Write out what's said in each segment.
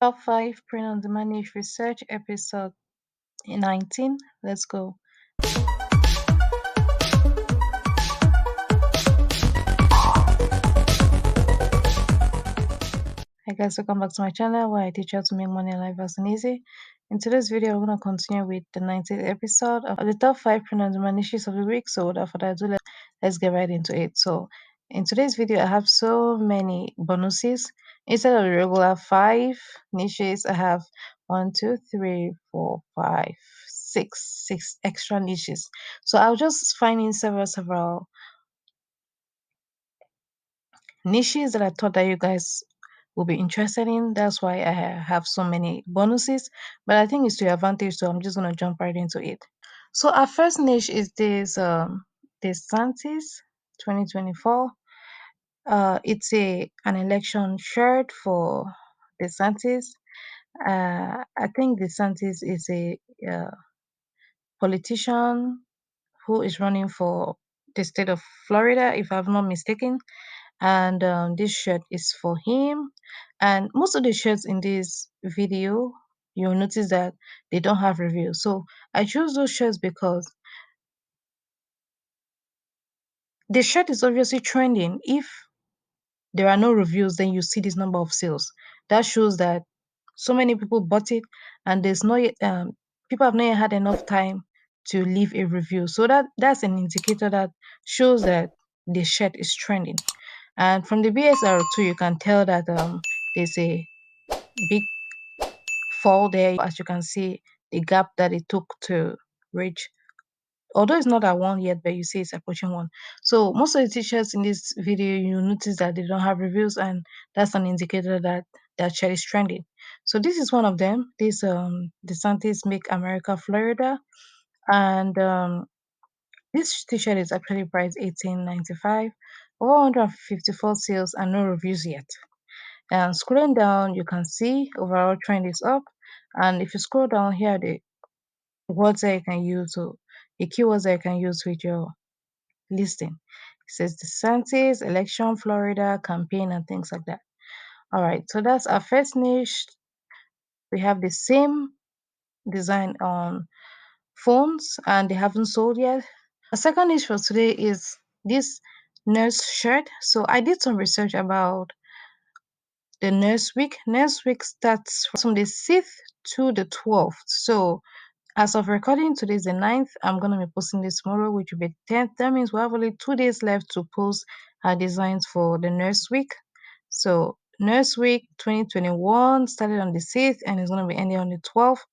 Top 5 Print on Demand Niche Research, episode 19. Let's go. Hi guys, welcome back to my channel where I teach you how to make money in life fast and easy. In today's video, we're going to continue with the 19th episode of the top 5 print on demand niches of the week. So without further ado, let's get right into it. So in today's video, I have so many bonuses. Instead of the regular 5 niches, I have 1, 2, 3, 4, 5, 6 extra niches. So I'll just find in several niches that I thought that you guys will be interested in. That's why I have so many bonuses, but I think it's to your advantage, so I'm just gonna jump right into it. So our first niche is this DeSantis 2024. It's an election shirt for DeSantis. I think DeSantis is a politician who is running for the state of Florida, if I'm not mistaken. And this shirt is for him. And most of the shirts in this video, you'll notice that they don't have reviews. So I chose those shirts because the shirt is obviously trending. If there are no reviews, then you see this number of sales. That shows that so many people bought it, and there's no people have not yet had enough time to leave a review. So that's an indicator that shows that the shirt is trending. And from the BSR2, you can tell that there's a big fall there. As you can see, the gap that it took to reach, although it's not at one yet, but you see it's approaching one. So most of the t-shirts in this video, you notice that they don't have reviews, and that's an indicator that that shirt is trending. So this is one of them. This DeSantis Make America Florida, and this t-shirt is actually priced $18.95. Over 154 sales and no reviews yet. And scrolling down, you can see overall trend is up. And if you scroll down here, the words that you can use, so the keywords that you can use with your listing. It says DeSantis, election, Florida, campaign, and things like that. All right, so that's our first niche. We have the same design on phones, and they haven't sold yet. Our second niche for today is this nurse shirt. So I did some research about the nurse week. Nurse week starts from the 6th to the 12th. So as of recording, today is the 9th. I'm going to be posting this tomorrow, which will be 10th. That means we have only 2 days left to post our designs for the nurse week. So nurse week 2021 started on the 6th and it's going to be ending on the 12th.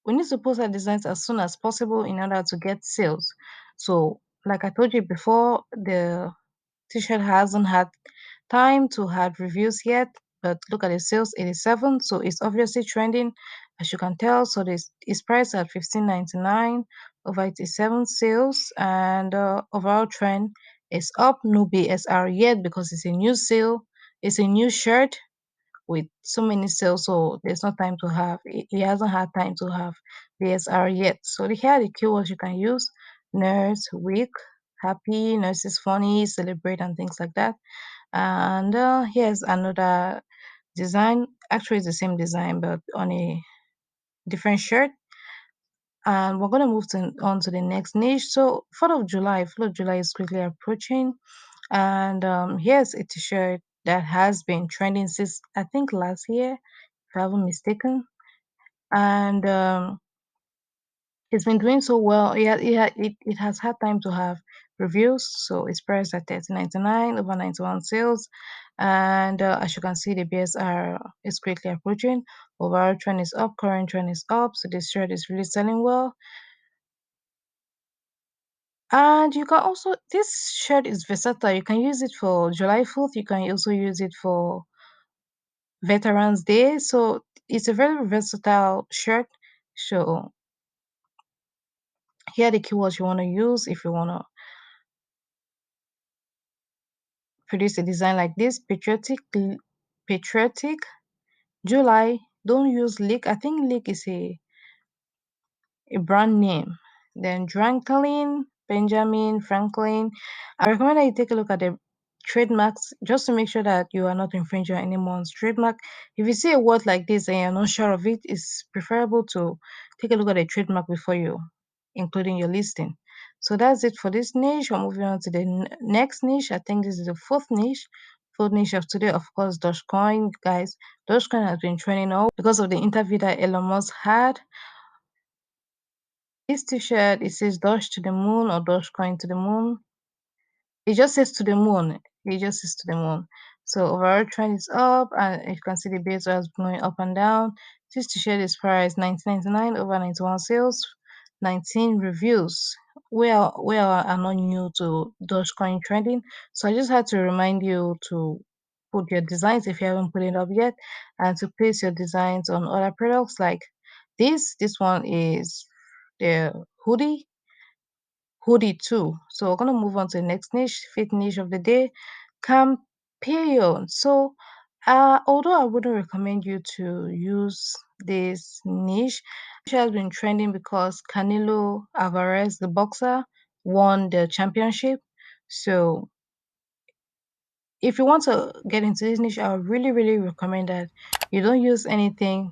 We need to post our designs as soon as possible in order to get sales. So like I told you before, the t-shirt hasn't had time to have reviews yet, but look at the sales, 87. So it's obviously trending, as you can tell. So this is priced at $15.99, over 87 sales, and overall trend is up. No BSR yet because it's a new sale. It's a new shirt with so many sales, so there's no time to have. He hasn't had time to have BSR yet. So here are the keywords you can use: nurse, week, happy, nurse is funny, celebrate, and things like that. And here's another design. Actually, it's the same design, but on a different shirt. And we're gonna move on to the next niche. So 4th of July, 4th of July is quickly approaching, and here's a t-shirt that has been trending since I think last year, if I haven't mistaken. And it's been doing so well. It has had time to have reviews, so it's priced at $30.99, over 91 sales. And as you can see, the BSR is quickly approaching. Overall trend is up, current trend is up, so this shirt is really selling well. And you can also, this shirt is versatile. You can use it for July 4th. You can also use it for Veterans Day. So it's a very versatile shirt. So here are the keywords you want to use if you want to produce a design like this. Patriotic, July. Don't use Leak. I think Leak is a brand name. Then Franklin, Benjamin, Franklin. I recommend that you take a look at the trademarks just to make sure that you are not infringing on anyone's trademark. If you see a word like this and you're not sure of it, it's preferable to take a look at the trademark before you including your listing. So that's it for this niche. We're moving on to the next niche. I think this is the fourth niche. Fourth niche of today, of course, Dogecoin. Guys, Dogecoin has been trending all because of the interview that Elon Musk had. This t-shirt, it says Doge to the moon or Dogecoin to the moon. It just says to the moon. It just says to the moon. So overall trend is up, and you can see the base was going up and down. This t-shirt is priced 19.99 over 91 sales, 19 reviews. We are not new to Dogecoin trading, so I just had to remind you to put your designs if you haven't put it up yet, and to place your designs on other products like this. This one is the hoodie too. So we're gonna move on to the next niche, fifth niche of the day, Campeon. So although I wouldn't recommend you to use this niche, it has been trending because Canelo Alvarez, the boxer, won the championship. So if you want to get into this niche, I would really, really recommend that you don't use anything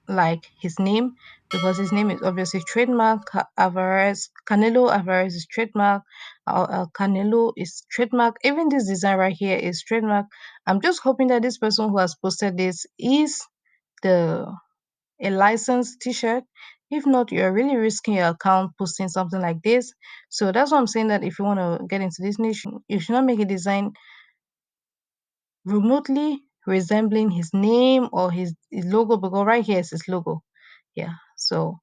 like his name because his name is obviously trademark. Alvarez, Canelo Alvarez is trademark. Canelo is trademark. Even this design right here is trademark. I'm just hoping that this person who has posted this is the a licensed t-shirt. If not, you're really risking your account posting something like this. So that's why I'm saying that if you want to get into this niche, you should not make a design remotely resembling his name or his logo, because right here is his logo. Yeah. So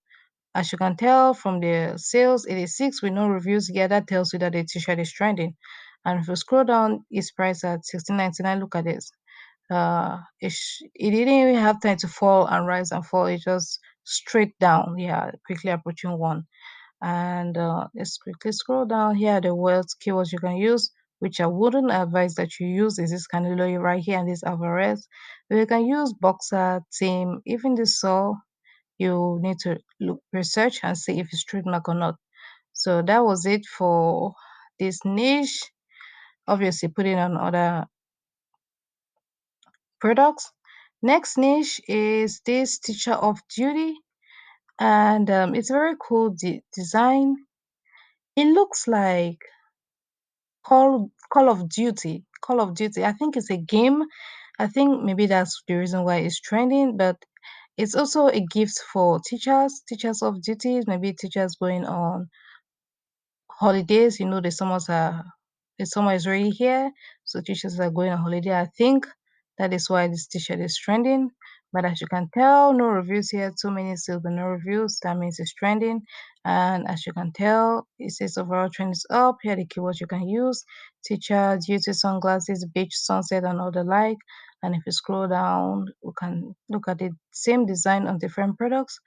as you can tell from the sales, 86 with no reviews. Yeah, that tells you that the t-shirt is trending. And if you scroll down, it's priced at 16.99. Look at this. It didn't even have time to fall and rise and fall. It just straight down. Yeah, quickly approaching one. And let's quickly scroll down. Here are the words, keywords you can use, which I wouldn't advise that you use. Is this Canelo right here and this Alvarez. But you can use boxer, team, even this saw. You need to look research and see if it's trademark or not. So that was it for this niche. Obviously, putting on other products. Next niche is this teacher of duty, and it's very cool design. It looks like Call of Duty. Call of Duty. I think it's a game. I think maybe that's the reason why it's trending, but it's also a gift for teachers of duties, maybe teachers going on holidays. The summer is already here, so teachers are going on holiday. I think that is why this t-shirt is trending. But as you can tell, no reviews here. Too many sales, but no reviews. That means it's trending. And as you can tell, it says overall trend is up. Here are the keywords you can use: teacher, duty, sunglasses, beach, sunset, and all the like. And if you scroll down, we can look at the same design on different products.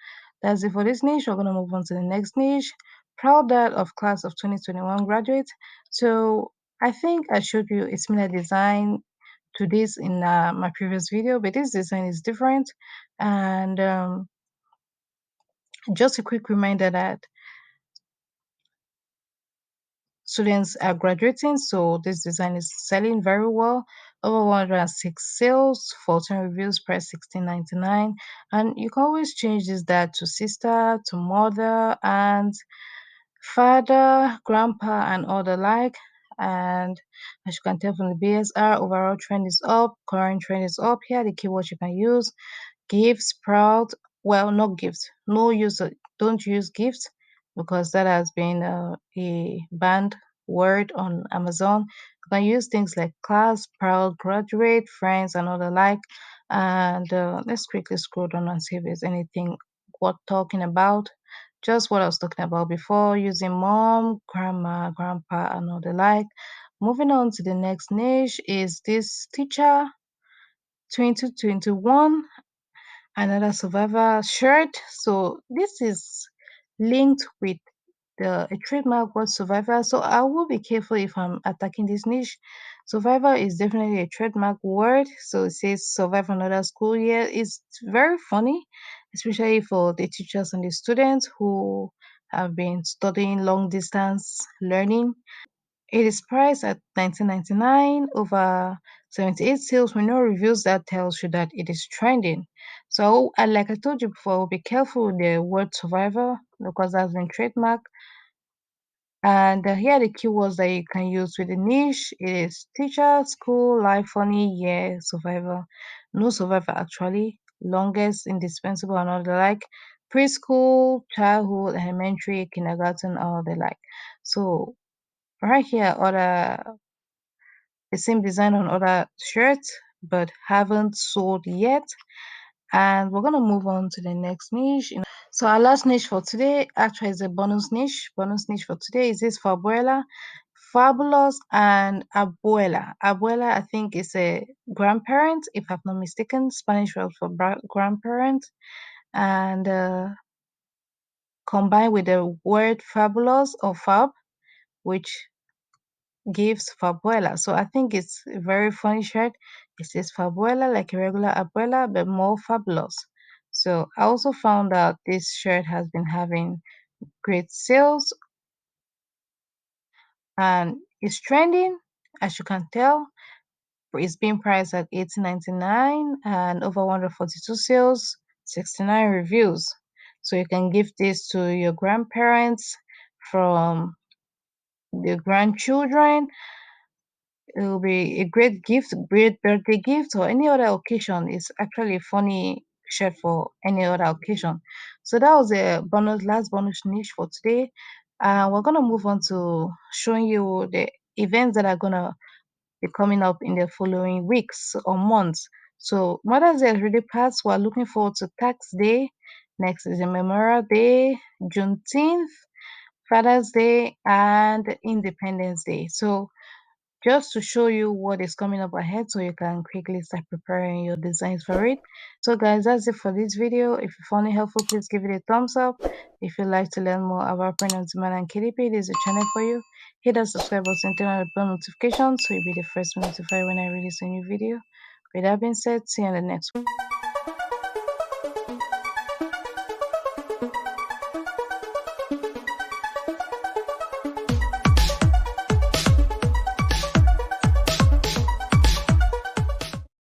That's it for this niche. We're gonna move on to the next niche. Proud dad of class of 2021 graduate. So I think I showed you a similar design to this in my previous video, but this design is different. And just a quick reminder that students are graduating, so this design is selling very well. Over 106 sales, 14 reviews, price 16.99. And you can always change this dad to sister, to mother, and father, grandpa, and all the like. And as you can tell from the BSR, overall trend is up, current trend is up. Here are the keywords you can use: gifts, proud. Well, not gifts. No use. Don't use gifts because that has been a banned word on Amazon. You can use things like class, proud, graduate, friends, and all the like. And let's quickly scroll down and see if there's anything worth talking about. Just what I was talking about before, using mom, grandma, grandpa, and all the like. Moving on to the next niche is this teacher 2021, another survivor shirt. So this is linked with a trademark word survivor. So I will be careful if I'm attacking this niche. Survivor is definitely a trademark word. So it says survive another school year. It's very funny, especially for the teachers and the students who have been studying long distance learning. It is priced at 19.99 over 78 sales with no reviews. That tells you that it is trending. So, like I told you before, be careful with the word survivor because that's been trademarked. And here are the keywords that you can use with the niche. It is teacher, school, life, funny, yeah, survivor. No survivor actually. Longest, indispensable, and all the like. Preschool, childhood, elementary, kindergarten, all the like. So right here, other the same design on other shirts, but haven't sold yet. And we're gonna move on to the next niche. So our last niche for today actually is a bonus niche. Bonus niche for today is this for Abuela, Fabulous, and Abuela. Abuela, I think, is a grandparent, if I'm not mistaken. Spanish word for grandparent, and combined with the word fabulous or fab, which gives Fabuela. So I think it's a very funny shirt. It says Fabuela like a regular Abuela, but more fabulous. So I also found out this shirt has been having great sales and it's trending, as you can tell. It's being priced at 18.99 and over 142 sales, 69 reviews. So you can give this to your grandparents, from the grandchildren. It will be a great gift, great birthday gift, or any other occasion. It's actually a funny shirt for any other occasion. So that was a last bonus niche for today. We're gonna move on to showing you the events that are gonna be coming up in the following weeks or months. So Mother's Day has already passed. We're looking forward to Tax Day. Next is the Memorial Day, Juneteenth, Father's Day, and Independence Day. So just to show you what is coming up ahead so you can quickly start preparing your designs for it. So guys, that's it for this video. If you found it helpful, please give it a thumbs up. If you'd like to learn more about print on demand and KDP, there's a channel for you. Hit that subscribe button, turn on the bell notification so you'll be the first to notify when I release a new video. With that being said, see you in the next one.